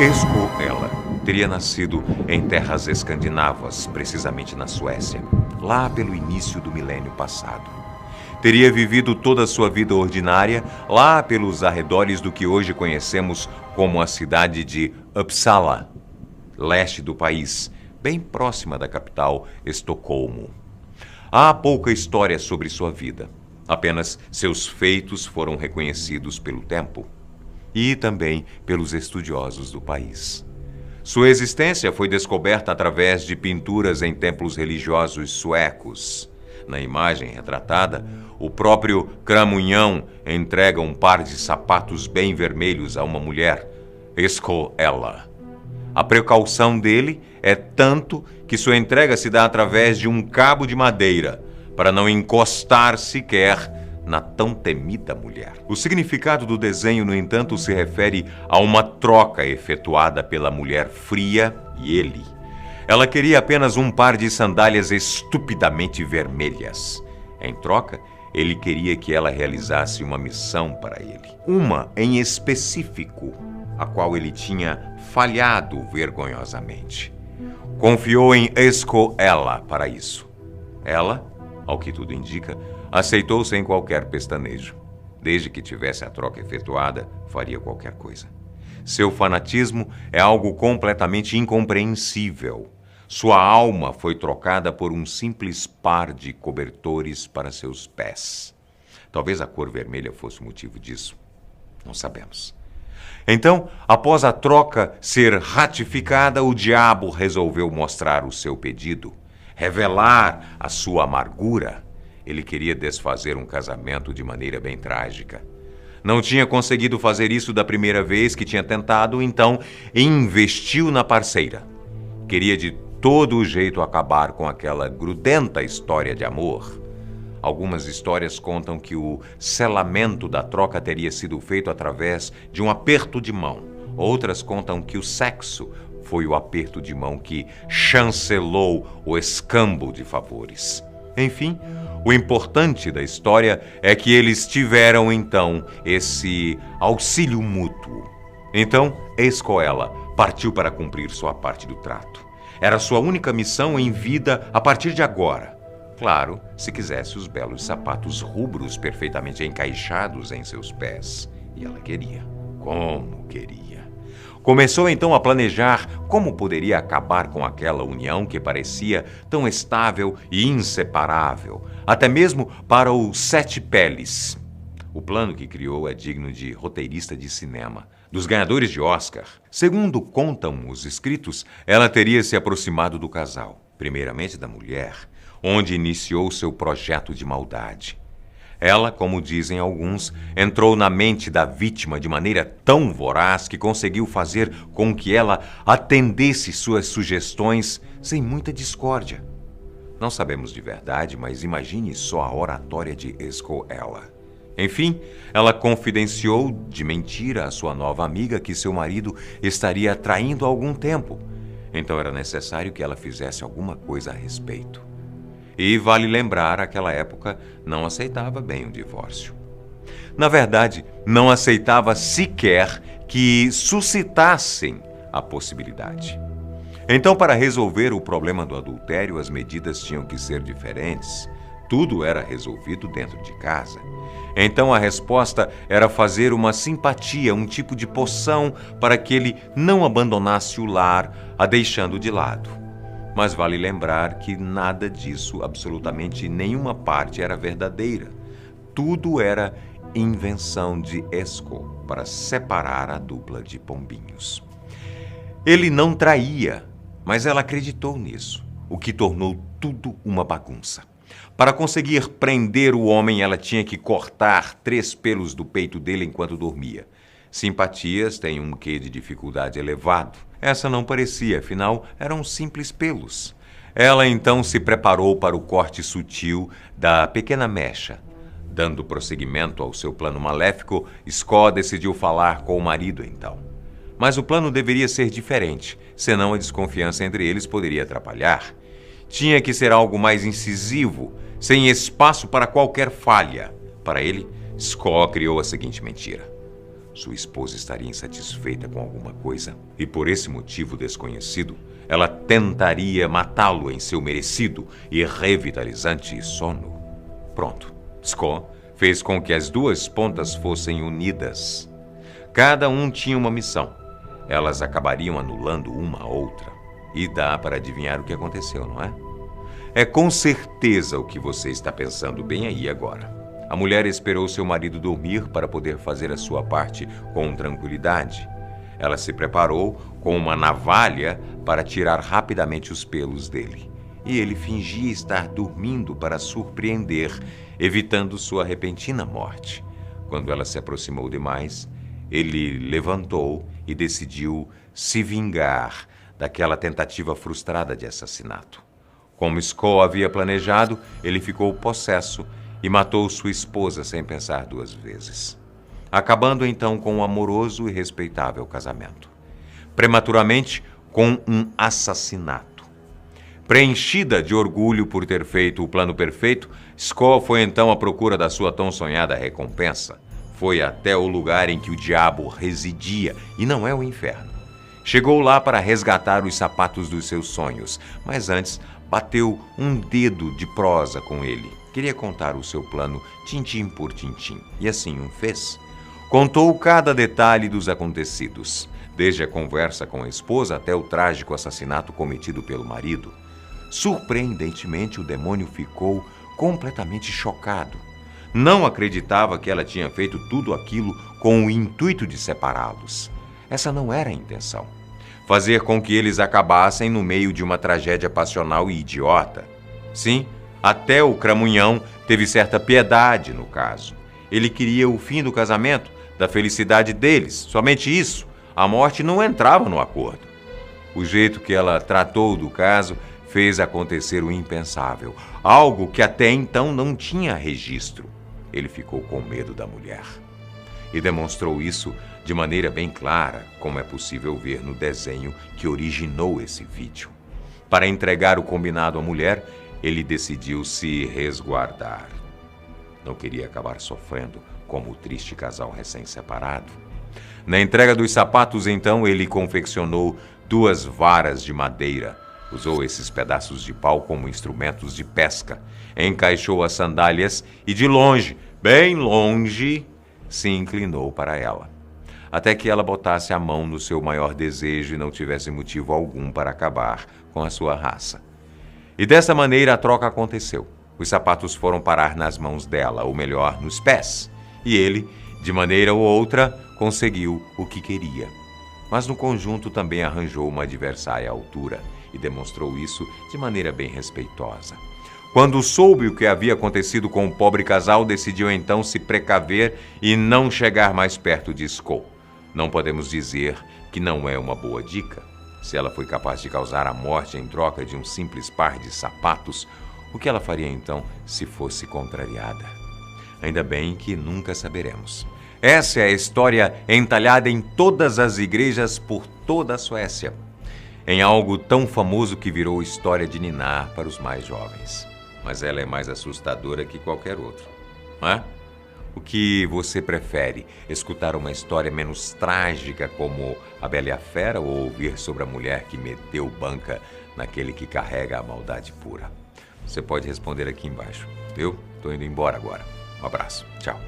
Esko Ela teria nascido em terras escandinavas, precisamente na Suécia, lá pelo início do milênio passado. Teria vivido toda a sua vida ordinária lá pelos arredores do que hoje conhecemos como a cidade de Uppsala, leste do país, bem próxima da capital, Estocolmo. Há pouca história sobre sua vida. Apenas seus feitos foram reconhecidos pelo tempo e também pelos estudiosos do país. Sua existência foi descoberta através de pinturas em templos religiosos suecos. Na imagem retratada, o próprio Cramunhão entrega um par de sapatos bem vermelhos a uma mulher, Esko Ela. A precaução dele é tanto que sua entrega se dá através de um cabo de madeira, para não encostar sequer na tão temida mulher. O significado do desenho, no entanto, se refere a uma troca efetuada pela mulher fria e ele. Ela queria apenas um par de sandálias estupidamente vermelhas. Em troca, ele queria que ela realizasse uma missão para ele. Uma em específico, a qual ele tinha falhado vergonhosamente. Confiou em Esko Ela para isso. Ela, ao que tudo indica, aceitou sem qualquer pestanejo. Desde que tivesse a troca efetuada, faria qualquer coisa. Seu fanatismo é algo completamente incompreensível. Sua alma foi trocada por um simples par de cobertores para seus pés. Talvez a cor vermelha fosse o motivo disso. Não sabemos. Então, após a troca ser ratificada, o diabo resolveu mostrar o seu pedido, revelar a sua amargura. Ele queria desfazer um casamento de maneira bem trágica. Não tinha conseguido fazer isso da primeira vez que tinha tentado, então investiu na parceira. Queria de todo jeito acabar com aquela grudenta história de amor. Algumas histórias contam que o selamento da troca teria sido feito através de um aperto de mão. Outras contam que o sexo foi o aperto de mão que chancelou o escambo de favores. Enfim, o importante da história é que eles tiveram, então, esse auxílio mútuo. Então, Esko Ela partiu para cumprir sua parte do trato. Era sua única missão em vida a partir de agora. Claro, se quisesse os belos sapatos rubros perfeitamente encaixados em seus pés. E ela queria. Como queria. Começou então a planejar como poderia acabar com aquela união que parecia tão estável e inseparável, até mesmo para os 7 peles. O plano que criou é digno de roteirista de cinema, dos ganhadores de Oscar. Segundo contam os escritos, ela teria se aproximado do casal, primeiramente da mulher, onde iniciou seu projeto de maldade. Ela, como dizem alguns, entrou na mente da vítima de maneira tão voraz que conseguiu fazer com que ela atendesse suas sugestões sem muita discórdia. Não sabemos de verdade, mas imagine só a oratória de Esko Ela. Enfim, ela confidenciou de mentira à sua nova amiga que seu marido estaria traindo há algum tempo. Então era necessário que ela fizesse alguma coisa a respeito. E vale lembrar, aquela época não aceitava bem o divórcio. Na verdade, não aceitava sequer que suscitassem a possibilidade. Então, para resolver o problema do adultério, as medidas tinham que ser diferentes. Tudo era resolvido dentro de casa. Então a resposta era fazer uma simpatia, um tipo de poção para que ele não abandonasse o lar, a deixando de lado. Mas vale lembrar que nada disso, absolutamente nenhuma parte era verdadeira. Tudo era invenção de Esko para separar a dupla de pombinhos. Ele não traía, mas ela acreditou nisso, o que tornou tudo uma bagunça. Para conseguir prender o homem, ela tinha que cortar 3 pelos do peito dele enquanto dormia. Simpatias têm um quê de dificuldade elevado. Essa não parecia, afinal, eram simples pelos. Ela então se preparou para o corte sutil da pequena mecha. Dando prosseguimento ao seu plano maléfico, Esko decidiu falar com o marido então. Mas o plano deveria ser diferente, senão a desconfiança entre eles poderia atrapalhar. Tinha que ser algo mais incisivo, sem espaço para qualquer falha. Para ele, Esko criou a seguinte mentira. Sua esposa estaria insatisfeita com alguma coisa e, por esse motivo desconhecido, ela tentaria matá-lo em seu merecido e revitalizante sono. Pronto. Sko fez com que as duas pontas fossem unidas. Cada um tinha uma missão. Elas acabariam anulando uma a outra. E dá para adivinhar o que aconteceu, não é? É com certeza o que você está pensando bem aí agora. A mulher esperou seu marido dormir para poder fazer a sua parte com tranquilidade. Ela se preparou com uma navalha para tirar rapidamente os pelos dele. E ele fingia estar dormindo para surpreender, evitando sua repentina morte. Quando ela se aproximou demais, ele levantou e decidiu se vingar daquela tentativa frustrada de assassinato. Como Sko havia planejado, ele ficou possesso e matou sua esposa sem pensar duas vezes, acabando então com um amoroso e respeitável casamento. Prematuramente, com um assassinato. Preenchida de orgulho por ter feito o plano perfeito, Sko foi então à procura da sua tão sonhada recompensa. Foi até o lugar em que o diabo residia, e não é o inferno. Chegou lá para resgatar os sapatos dos seus sonhos, mas antes bateu um dedo de prosa com ele. Queria contar o seu plano tintim por tintim, e assim o fez. Contou cada detalhe dos acontecidos, desde a conversa com a esposa até o trágico assassinato cometido pelo marido. Surpreendentemente, o demônio ficou completamente chocado. Não acreditava que ela tinha feito tudo aquilo com o intuito de separá-los. Essa não era a intenção. Fazer com que eles acabassem no meio de uma tragédia passional e idiota. Sim, até o cramunhão teve certa piedade no caso. Ele queria o fim do casamento, da felicidade deles, somente isso. A morte não entrava no acordo. O jeito que ela tratou do caso fez acontecer o impensável, algo que até então não tinha registro. Ele ficou com medo da mulher. E demonstrou isso de maneira bem clara, como é possível ver no desenho que originou esse vídeo. Para entregar o combinado à mulher, ele decidiu se resguardar. Não queria acabar sofrendo como o triste casal recém-separado. Na entrega dos sapatos, então, ele confeccionou 2 varas de madeira. Usou esses pedaços de pau como instrumentos de pesca. Encaixou as sandálias e, de longe, bem longe, se inclinou para ela. Até que ela botasse a mão no seu maior desejo e não tivesse motivo algum para acabar com a sua raça. E dessa maneira a troca aconteceu. Os sapatos foram parar nas mãos dela, ou melhor, nos pés. E ele, de maneira ou outra, conseguiu o que queria. Mas no conjunto também arranjou uma adversária à altura e demonstrou isso de maneira bem respeitosa. Quando soube o que havia acontecido com o pobre casal, decidiu então se precaver e não chegar mais perto de Sko. Não podemos dizer que não é uma boa dica. Se ela foi capaz de causar a morte em troca de um simples par de sapatos, o que ela faria então se fosse contrariada? Ainda bem que nunca saberemos. Essa é a história entalhada em todas as igrejas por toda a Suécia, em algo tão famoso que virou história de ninar para os mais jovens. Mas ela é mais assustadora que qualquer outra, não é? O que você prefere, escutar uma história menos trágica como A Bela e a Fera ou ouvir sobre a mulher que meteu banca naquele que carrega a maldade pura? Você pode responder aqui embaixo. Eu tô indo embora agora. Um abraço. Tchau.